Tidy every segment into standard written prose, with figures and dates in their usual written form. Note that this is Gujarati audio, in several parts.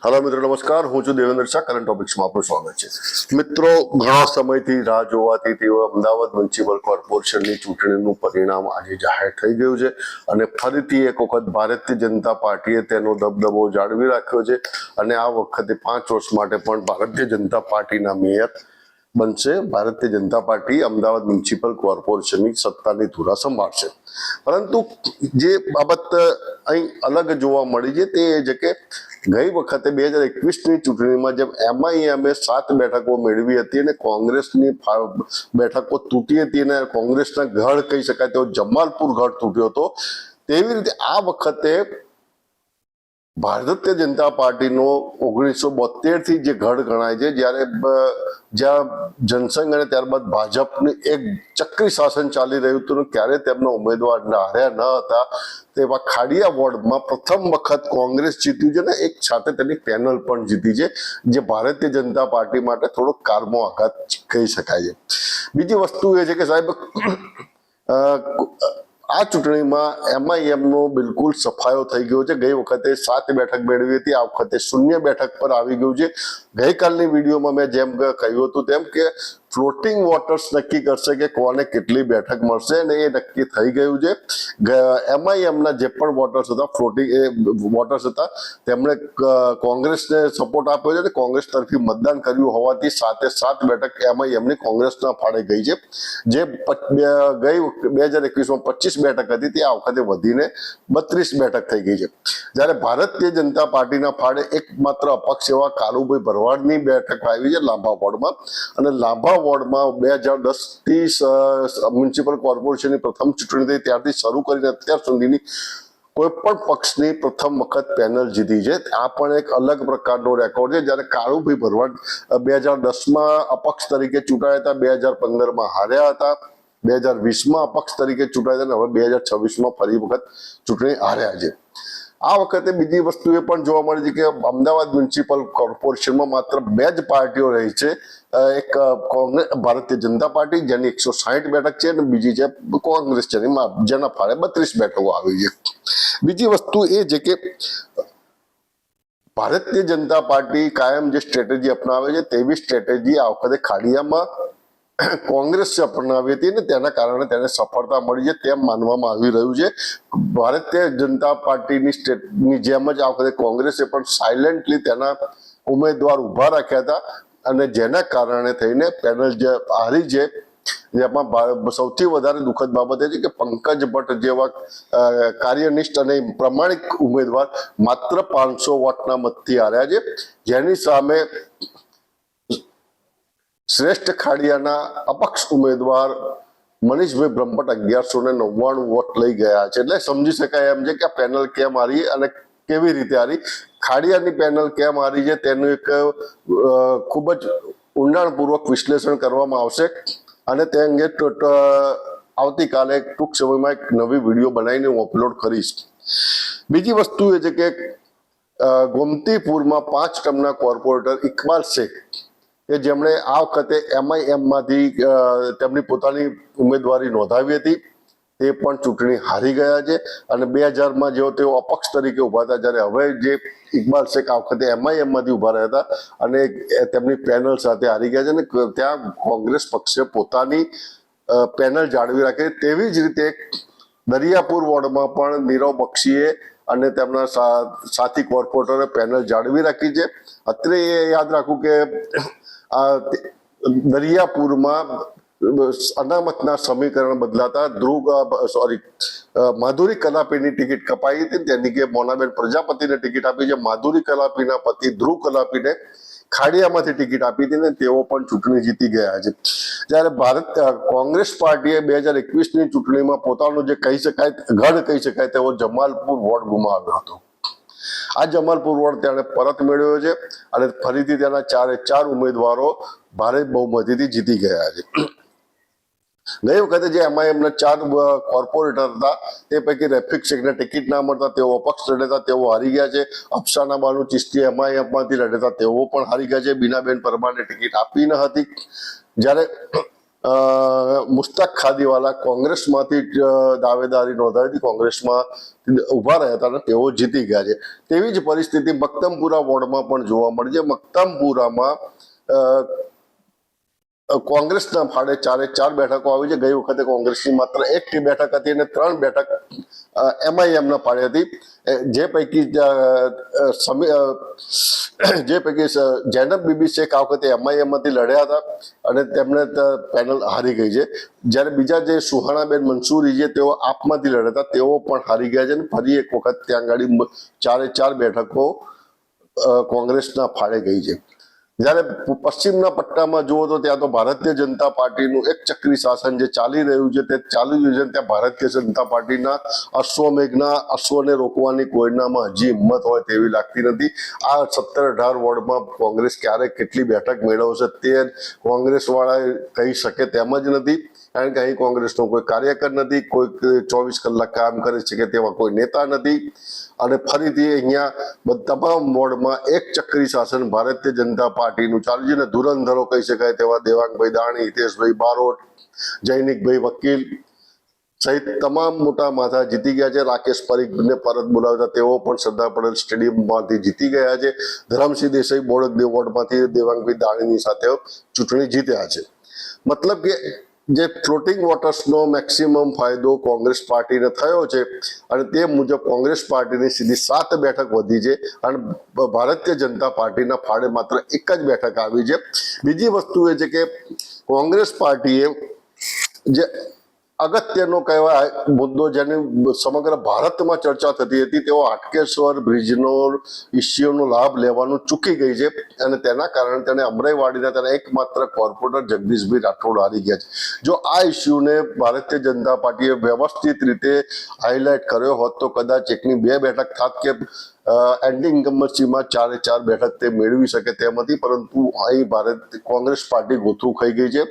हेलो मित्रों नमस्कार, हूँ છું દેવેન્દ્ર શાહ। કરંટ ટોપિક્સમાં આપનું સ્વાગત છે। મિત્રો, ઘણા સમયથી રાહ જોવાતી તેઓ અમદાવાદ મ્યુનિસિપલ કોર્પોરેશનની ચૂંટણીનું પરિણામ આજે જાહેર થઈ ગયું છે અને ફરીથી એક વખત ભારતીય જનતા પાર્ટીએ તેનો દબદબો જાળવી રાખ્યો છે અને આ વખતે 5 વર્ષ માટે પણ ભારતીય જનતા પાર્ટીના મેયર બનશે। ભારતીય જનતા પાર્ટી અમદાવાદ મ્યુનિસિપલ કોર્પોરેશનની સત્તાની ધુરા સંભાળશે। પરંતુ જે બાબત અહીં અલગ જોવા મળી છે તે એ છે કે ગઈ વખતે 2021ની ચૂંટણીમાં જેમ એમઆઈએમે 7 બેઠકો મેળવી હતી અને કોંગ્રેસની બેઠકો તૂટી હતી અને કોંગ્રેસના ગઢ કહી શકાય તેવો જમાલપુર ગઢ તૂટ્યો હતો, તેવી રીતે આ વખતે ભારતીય જનતા પાર્ટીનો 1972 થી જે ગઢ ગણાય છે, જ્યાં જનસંઘ અને ત્યારબાદ ભાજપનું એક ચક્રી શાસન ચાલી રહ્યું હતું, ક્યારે તેમના ઉમેદવાર હાર્યા ન હતા તેવા ખાડિયા વોર્ડમાં પ્રથમ વખત કોંગ્રેસ જીત્યું છે ને એક સાથે તેની પેનલ પણ જીતી છે, જે ભારતીય જનતા પાર્ટી માટે થોડો કારમો આઘાત કહી શકાય છે। બીજી વસ્તુ એ છે કે સાહેબ, આ ચૂંટણીમાં એમઆઈએમનો બિલકુલ સફાયો થઈ ગયો છે। ગઈ વખતે 7 બેઠક મેળવી હતી, આ વખતે 0 બેઠક પર આવી ગયું છે। ગઈકાલની વિડીયોમાં મેં જેમ કહ્યું હતું તેમ કે ફ્લોટિંગ વોટર્સ નક્કી કરશે કે કોને કેટલી બેઠક મળશે અને એ નક્કી થઈ ગયું છે। એમઆઈએમના જે પણ વોટર્સ હતા, ફ્લોટિંગ વોટર્સ હતા, તેમણે કોંગ્રેસને સપોર્ટ આપ્યો છે અને કોંગ્રેસ તરફી મતદાન કર્યું હોવાથી 7 બેઠક એમઆઈએમની કોંગ્રેસના ફાળે ગઈ છે, જે ગઈ 2021માં 25 બેઠક હતી તે આ વખતે વધીને 32 બેઠક થઈ ગઈ છે। જ્યારે ભારતીય જનતા પાર્ટીના ફાળે એકમાત્ર અપક્ષ એવા કાલુભાઈ ભરવાડની બેઠક આવી છે લાંભા વોર્ડમાં, અને લાંભા વોર્ડમાં 2010થી મ્યુનિસિપલ કોર્પોરેશનની પ્રથમ ચૂંટણી થઈ ત્યારથી શરૂ કરીને અત્યાર સુધીની કોઈ પણ પક્ષની પ્રથમ વખત પેનલ જીતી છે। આ પણ એક અલગ પ્રકારનો રેકોર્ડ છે। જ્યારે કાળુભાઈ ભરવાડ 2010માં અપક્ષ તરીકે ચૂંટાયા હતા, 2015માં હાર્યા હતા, 2020માં અપક્ષ તરીકે ચૂંટાયા હતા અને હવે 2026માં ફરી વખત ચૂંટણી હાર્યા છે। આ વખતે બીજી વસ્તુ એ પણ જોવા મળી છે કે અમદાવાદ મ્યુનિસિપલ કોર્પોરેશનમાં માત્ર 2 જ પાર્ટીઓ રહી છે। એક કોંગ્રેસ ભારતીય જનતા પાર્ટી જેની 160 બેઠક છે અને બીજી છે કોંગ્રેસ જેના ફાળે 32 બેઠકો આવી છે। બીજી વસ્તુ એ છે કે ભારતીય જનતા પાર્ટી કાયમ જે સ્ટ્રેટેજી અપનાવે છે તેવી સ્ટ્રેટેજી આ વખતે ખાડિયામાં કોંગ્રેસે અપનાવી હતી અને તેના કારણે તેને સફળતા મળી છે તેમ માનવામાં આવી રહ્યું છે। ભારતીય જનતા પાર્ટીની જેમ જ આ વખતે કોંગ્રેસે પણ સાયલેન્ટલી તેના ઉમેદવાર ઉભા રાખ્યા હતા અને જેના કારણે થઈને પેનલ જે હારી છે, જેમાં સૌથી વધારે દુઃખદ બાબત એ છે કે પંકજ ભટ્ટ જેવા કાર્યનિષ્ઠ અને પ્રમાણિક ઉમેદવાર માત્ર 500 વોટના મતથી હાર્યા છે, જેની સામે શ્રેષ્ઠ ખાડિયાના અપક્ષ ઉમેદવાર મનીષભાઈ બ્રહ્મભટ્ટ 1199 વોટ લઈ ગયા છે। એટલે સમજી શકાય એમ છે કે આ પેનલ કેમ હારી અને કેવી રીતે હારી, ખાડિયાની પેનલ કેમ હારી છે તેનું એક ખૂબ જ ઊંડાણપૂર્વક વિશ્લેષણ કરવામાં આવશે અને તે અંગે આવતીકાલે ટૂંક સમયમાં એક નવી વિડીયો બનાવીને હું અપલોડ કરીશ। બીજી વસ્તુ એ છે કે ગોમતીપુરમાં 5 ટર્મના કોર્પોરેટર ઇકબાલ શેખ કે જેમણે આ વખતે એમઆઈએમમાંથી તેમની પોતાની ઉમેદવારી નોંધાવી હતી તે પણ ચૂંટણી હારી ગયા છે અને 2000માં જેઓ તેઓ અપક્ષ તરીકે ઉભા હતા, જ્યારે હવે જે ઇકબાલ શેખ આ વખતે એમઆઈએમમાંથી ઉભા રહ્યા હતા અને તેમની પેનલ સાથે હારી ગયા છે અને ત્યાં કોંગ્રેસ પક્ષે પોતાની પેનલ જાળવી રાખી। તેવી જ રીતે દરિયાપુર વોર્ડમાં પણ નીરવ બક્ષીએ અને તેમના સાથી કોર્પોરેટરે પેનલ જાળવી રાખી છે। અત્રે એ યાદ રાખવું કે દરિયાપુરમાં અનામતના સમીકરણ બદલાતા માધુરી કલાપીની ટિકિટ કપાઈ હતી, તેની કે મોનાબેન પ્રજાપતિને ટિકિટ આપી છે। માધુરી કલાપીના પતિ ધ્રુવ કલાપીને ખાડિયામાંથી ટિકિટ આપી હતી ને તેઓ પણ ચૂંટણી જીતી ગયા છે। જ્યારે કોંગ્રેસ પાર્ટીએ 2021ની ચૂંટણીમાં પોતાનો જે કહી શકાય ગઢ કહી શકાય તેવો જમાલપુર વોર્ડ ગુમાવ્યો હતો। આ જમાલપુર વોર્ડ તેણે પરત મેળવ્યો છે અને ફરીથી તેના 4 ઉમેદવારો ભારે બહુમતીથી જીતી ગયા છે। ગઈ વખતે જે એમઆઈએમના 4 કોર્પોરેટર હતા તે પૈકી રફીક શેખને ટિકિટ ના મળતા તેઓ અપક્ષ લડેતા, તેઓ હારી ગયા છે। અફસાના બાનુ ચિશ્તી એમઆઈએમમાંથી લડેતા તેઓ પણ હારી ગયા છે। બીનાબેન પરમારને ટિકિટ આપી ન હતી। જ્યારે મુસ્તાક ખાદીવાલા કોંગ્રેસમાંથી દાવેદારી નોંધાવી હતી, કોંગ્રેસમાં ઉભા રહ્યા હતા અને તેઓ જીતી ગયા છે. તેવી જ પરિસ્થિતિ મક્તમપુરા વોર્ડમાં પણ જોવા મળી છે. મક્તમપુરામાં કોંગ્રેસના ફાળે 4 બેઠકો આવી છે. ગઈ વખતે કોંગ્રેસની માત્ર 1 બેઠક હતી અને 3 બેઠક MIM-ના ફાળે હતી. જે પૈકી જૈનબ બીબી શેખ આ વખતે MIM-માંથી લડ્યા હતા અને તેમને પેનલ હારી ગઈ છે. જ્યારે બીજા જે સુહાણાબેન મંસૂરી છે તેઓ આપમાંથી લડ્યા હતા, તેઓ પણ હારી ગયા છે અને ફરી એક વખત ત્યાં આગળ 4 બેઠકો કોંગ્રેસના ફાળે ગઈ છે. જ્યારે પશ્ચિમના પટ્ટામાં જુઓ તો ત્યાં તો ભારતીય જનતા પાર્ટીનું એક ચક્રી શાસન જે ચાલી રહ્યું છે તે ચાલી રહ્યું છે. ત્યાં ભારતીય જનતા પાર્ટીના અશ્વને રોકવાની કોઈનામાં હજી હિંમત હોય તેવી લાગતી નથી. આ 17-18 વોર્ડમાં કોંગ્રેસ ક્યારે કેટલી બેઠક મેળવશે તે કોંગ્રેસ વાળા કહી શકે તેમ જ નથી, કારણ કે અહીં કોંગ્રેસનો કોઈ કાર્યકર નથી, કોઈ 24 કલાક કામ કરે છે કે તેવા કોઈ નેતા નથી. અને ફરીથી અહીંયા તમામ વોર્ડમાં એક ચક્રી શાસન ભારતીય જનતા પાર્ટીનું ચાલ્યું છે. ને ધુરંધરો કહી શકાય તેવા દેવાંગભાઈ દાણી, હિતેશભાઈ બારોટ, જૈનિકભાઈ વકીલ સહિત તમામ મોટા માથા જીતી ગયા છે. રાકેશ પરીખને પરત બોલાવતા તેઓ પણ સરદાર પટેલ સ્ટેડિયમમાંથી જીતી ગયા છે. ધરમસિંહ દેસાઈ બોડકદેવ વોર્ડમાંથી દેવાંગભાઈ દાણીની સાથે ચૂંટણી જીત્યા છે. મતલબ કે જે ફ્લોટિંગ વોટર્સનો મેક્સિમમ ફાયદો કોંગ્રેસ પાર્ટીને થયો છે અને તે મુજબ કોંગ્રેસ પાર્ટીની સીધી 7 બેઠક વધી છે અને ભારતીય જનતા પાર્ટીના ફાળે માત્ર 1 જ બેઠક આવી છે. બીજી વસ્તુ એ છે કે કોંગ્રેસ પાર્ટીએ જે અગત્યનો કહેવાય મુદ્દો જેની સમગ્ર ભારતમાં ચર્ચા થતી હતી તેઓ હાટકેશ્વર બ્રિજનો ઇસ્યુનો લાભ લેવાનું ચૂકી ગઈ છે અને તેના કારણે તેને અમરાઈવાડીના તેના એકમાત્ર કોર્પોરેટર જગદીશભાઈ રાઠોડ હારી ગયા છે. જો આ ઇસ્યુને ભારતીય જનતા પાર્ટીએ વ્યવસ્થિત રીતે હાઇલાઇટ કર્યો હોત તો કદાચ 1ની 2 બેઠક થાત કે એન્ટી ઇન્કમ્બન્સીમાં 4 બેઠક તે મેળવી શકે તેમ હતી, પરંતુ અહીં કોંગ્રેસ પાર્ટી ગોથું ખાઈ ગઈ છે.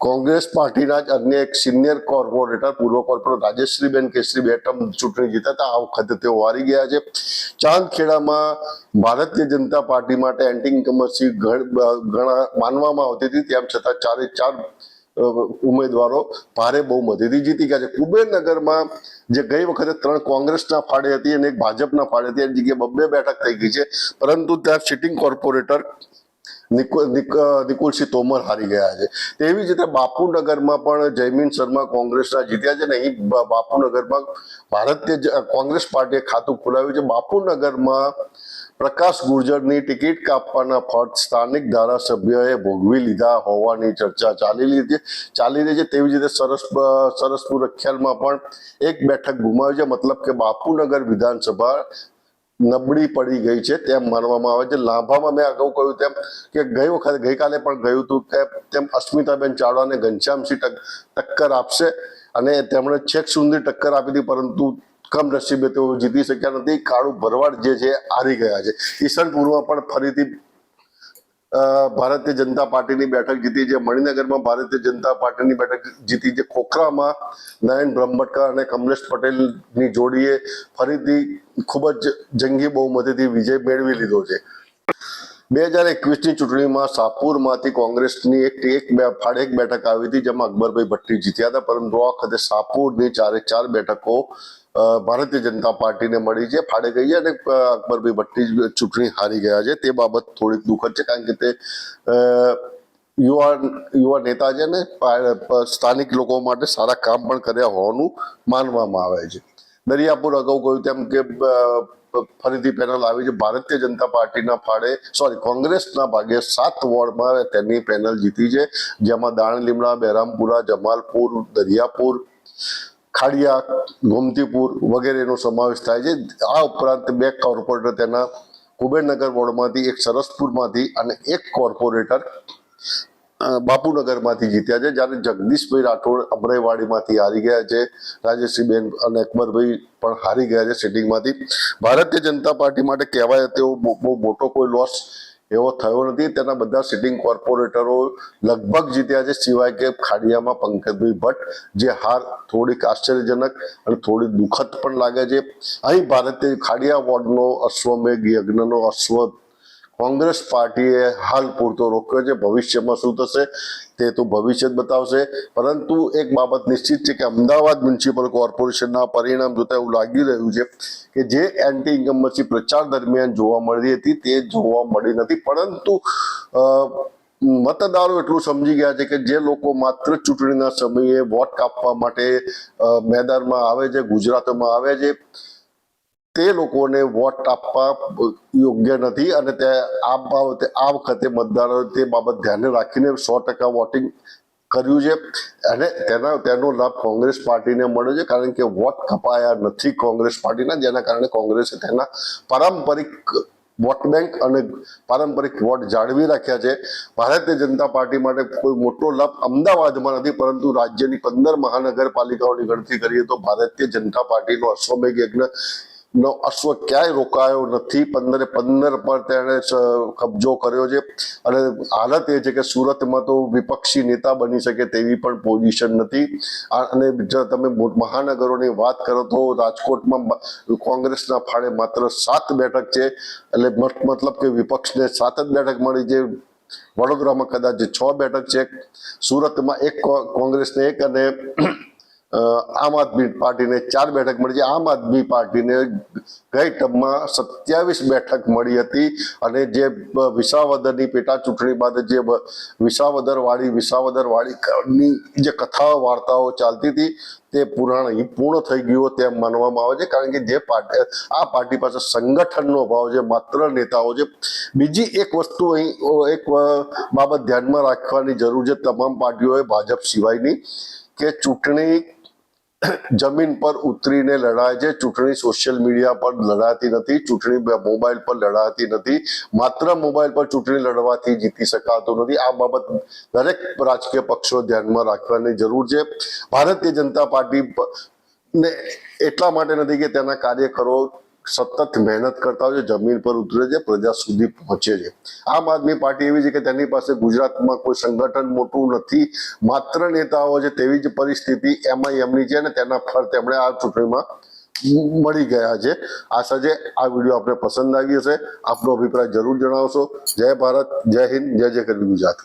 કોંગ્રેસ પાર્ટીના જ અન્ય એક સિનિયર કોર્પોરેટર પૂર્વ કોર્પોરેટર રાજેશ્રીબેન કેસરી 2 ટર્મ ચૂંટણી જીત્યા હતા, આ વખતે તેઓ હારી ગયા છે. ચાંદખેડામાં ભારતીય જનતા પાર્ટી માટે એન્ટી ઇન્કમ્બન્સી ઘણા માનવામાં આવતી હતી, તેમ છતાં 4 ઉમેદવારો ભારે બહુમતીથી જીતી ગયા છે. કુબેરનગરમાં જે ગઈ વખતે 3 કોંગ્રેસના ફાળે હતી અને 1 ભાજપના ફાળે હતી, એની જગ્યાએ 2 બેઠક થઈ ગઈ છે, પરંતુ ત્યાં સિટિંગ કોર્પોરેટર નિકુલસિંહ તોમર હારી ગયા છે. તેવી જ રીતે બાપુનગરમાં પણ જયમીન શર્મા કોંગ્રેસના જીત્યા છે ને અહીં બાપુનગરમાં કોંગ્રેસ પાર્ટીએ ખાતું ખોલાવ્યું છે. બાપુનગરમાં પ્રકાશ ગુર્જરની ટિકિટ કાપવાના ફરજ સ્થાનિક ધારાસભ્યએ ભોગવી લીધા હોવાની ચર્ચા ચાલી રહી છે. તેવી જ રીતે સરસપુર રખિયાલમાં પણ 1 બેઠક ગુમાવી છે. મતલબ કે બાપુનગર વિધાનસભા નબળી પડી ગઈ છે તેમ માનવામાં આવે છે. લાંભામાં મેં અગાઉ કહ્યું તેમ કે ગઈકાલે પણ ગયું હતું કે તેમ અસ્મિતાબેન ચાવડાને ઘનશ્યામસિંહ ટક્કર આપશે અને તેમણે છેક સુધી ટક્કર આપી હતી, પરંતુ કમનસીબે તેઓ જીતી શક્યા નથી. કાળુ ભરવાડ જે છે હારી ગયા છે. ઈસનપુરમાં પણ ફરીથી ભારતીય જનતા પાર્ટીની બેઠક જીતી છે. મણિનગરમાં ભારતીય જનતા પાર્ટીની બેઠક જીતી છે. ખોખરામાં નયન બ્રહ્મભટ્ટ અને કમલેશ પટેલની જોડીએ ફરીથી ખૂબ જ જંગી બહુમતીથી વિજય મેળવી લીધો છે. 2021ની ચૂંટણીમાં શાહપુરમાંથી કોંગ્રેસની એક બેઠક આવી હતી, જેમાં અકબરભાઈ ભટ્ટી જીત્યા હતા, પરંતુ આ વખતે શાહપુરની 4 બેઠકો ભારતીય જનતા પાર્ટીને મળી છે, ફાળે ગઈ છે અને અકબરભાઈ ભટ્ટી ચૂંટણી હારી ગયા છે. તે બાબત થોડીક દુઃખદ છે, કારણ કે તે યુવા નેતા છે ને સ્થાનિક લોકો માટે સારા કામ પણ કર્યા હોવાનું માનવામાં આવે છે. દરિયાપુર અગાઉ કહ્યું તેમ કે ફરીથી પેનલ આવી છે. ભારતીય જનતા પાર્ટીના કોંગ્રેસના ભાગે 7 વોર્ડમાં તેની પેનલ જીતી છે, જેમાં દાણલીમડા, બહેરામપુરા, જમાલપુર, દરિયાપુર, ખાડિયા, ગોમતીપુર વગેરેનો સમાવેશ થાય છે. આ ઉપરાંત 2 કોર્પોરેટર તેના કુબેરનગર વોર્ડમાંથી, 1 સરસપુરમાંથી અને 1 કોર્પોરેટર બાપુનગરમાંથી જીત્યા છે. જ્યારે જગદીશભાઈ રાઠોડ અમરાઈવાડીમાંથી હારી ગયા છે. રાજેશ્રીબેન અને અકબરભાઈ પણ હારી ગયા છે સિટિંગમાંથી. ભારતીય જનતા પાર્ટી માટે કહેવાય તેવો બહુ મોટો કોઈ લોસ એવો થયો નથી. તેના બધા સિટિંગ કોર્પોરેટરો લગભગ જીત્યા છે, સિવાય કે ખાડિયામાં પંકજભાઈ ભટ્ટ, જે હાર થોડીક આશ્ચર્યજનક અને થોડી દુઃખદ પણ લાગે છે. અહીં ખાડિયા વોર્ડનો અશ્વમેઘ યજ્ઞનો અશ્વ કોંગ્રેસ પાર્ટીએ હાલ પૂરતો રોક્યો છે. ભવિષ્યમાં શું થશે તે તો ભવિષ્ય જ બતાવશે. પરંતુ એક બાબત નિશ્ચિત છે કે અમદાવાદ મ્યુનિસિપલ કોર્પોરેશનના પરિણામ જોતા એવું લાગી રહ્યું છે કે જે એન્ટી ઇન્કમ્બન્સી પ્રચાર દરમિયાન જોવા મળી હતી તે જોવા મળી નથી. પરંતુ મતદારો એટલું સમજી ગયા છે કે જે લોકો માત્ર ચૂંટણીના સમયે વોટ કાપવા માટે મેદાનમાં આવે છે, ગુજરાતમાં આવે છે, તે લોકોને વોટ આપવા યોગ્ય નથી. અને તે આ વખતે મતદારો તે બાબત ધ્યાને રાખીને 100% વોટિંગ કર્યું છે. અને તેનો લાભ કોંગ્રેસ પાર્ટીને મળ્યો છે, કારણ કે વોટ કપાયા નથી કોંગ્રેસ પાર્ટીના, જેના કારણે કોંગ્રેસે તેના પારંપરિક વોટ બેંક અને પારંપરિક વોટ જાળવી રાખ્યા છે. ભારતીય જનતા પાર્ટી માટે કોઈ મોટો લાભ અમદાવાદમાં નથી, પરંતુ રાજ્યની 15 મહાનગરપાલિકાઓની ગણતરી કરીએ તો ભારતીય જનતા પાર્ટીનો અશ્વમેઘ યજ્ઞ નો અશ્વ ક્યાંય રોકાયો નથી. 15 પર તેણે કબજો કર્યો છે. અને હાલત એ છે કે સુરતમાં તો વિપક્ષી નેતા બની શકે તેવી પણ પોઝિશન નથી. અને જો તમે મહાનગરોની વાત કરો તો રાજકોટમાં કોંગ્રેસના ફાળે માત્ર 7 બેઠક છે. એટલે મતલબ કે વિપક્ષને 7 જ બેઠક મળી છે. વડોદરામાં કદાચ 6 બેઠક છે. સુરતમાં એક કોંગ્રેસને 1 અને આમ આદમી પાર્ટીને 4 બેઠક મળી છે. આમ આદમી પાર્ટીને ગઈ ટર્મમાં 27 બેઠક મળી હતી. અને જે વિસાવદરની પેટા ચૂંટણી બાદ જે વિસાવદરવાળીની જે કથાઓ વાર્તાઓ ચાલતી હતી તે પૂર્ણ થઈ ગયું તેમ માનવામાં આવે છે, કારણ કે જે આ પાર્ટી પાસે સંગઠનનો અભાવ છે, માત્ર નેતાઓ છે. બીજી એક વસ્તુ અહીં એક બાબત ધ્યાનમાં રાખવાની જરૂર છે તમામ પાર્ટીઓએ, ભાજપ સિવાયની, કે ચૂંટણી જમીન પર ઉતરીને લડાય છે. ચૂંટણી સોશિયલ મીડિયા પર લડાતી નથી, ચૂંટણી મોબાઈલ પર લડાતી નથી. માત્ર મોબાઈલ પર ચૂંટણી લડવાથી જીતી શકાતું નથી. આ બાબત દરેક રાજકીય પક્ષો ધ્યાનમાં રાખવાની જરૂર છે. ભારતીય જનતા પાર્ટી ને એટલા માટે નથી કે તેના કાર્યકરો સતત મહેનત કરતા હોય છે, જમીન પર ઉતરે છે, પ્રજા સુધી પહોંચે છે. આમ આદમી પાર્ટી એવી છે કે તેની પાસે ગુજરાતમાં કોઈ સંગઠન મોટું નથી, માત્ર નેતાઓ છે. તેવી જ પરિસ્થિતિ MIMની છે અને તેના ફળ તેમણે આ ચૂંટણીમાં મળી ગયા છે. આશા છે આ વિડીયો આપને પસંદ આવી હશે. આપનો અભિપ્રાય જરૂર જણાવશો. જય ભારત, જય હિન્દ, જય જય ગરવી ગુજરાત.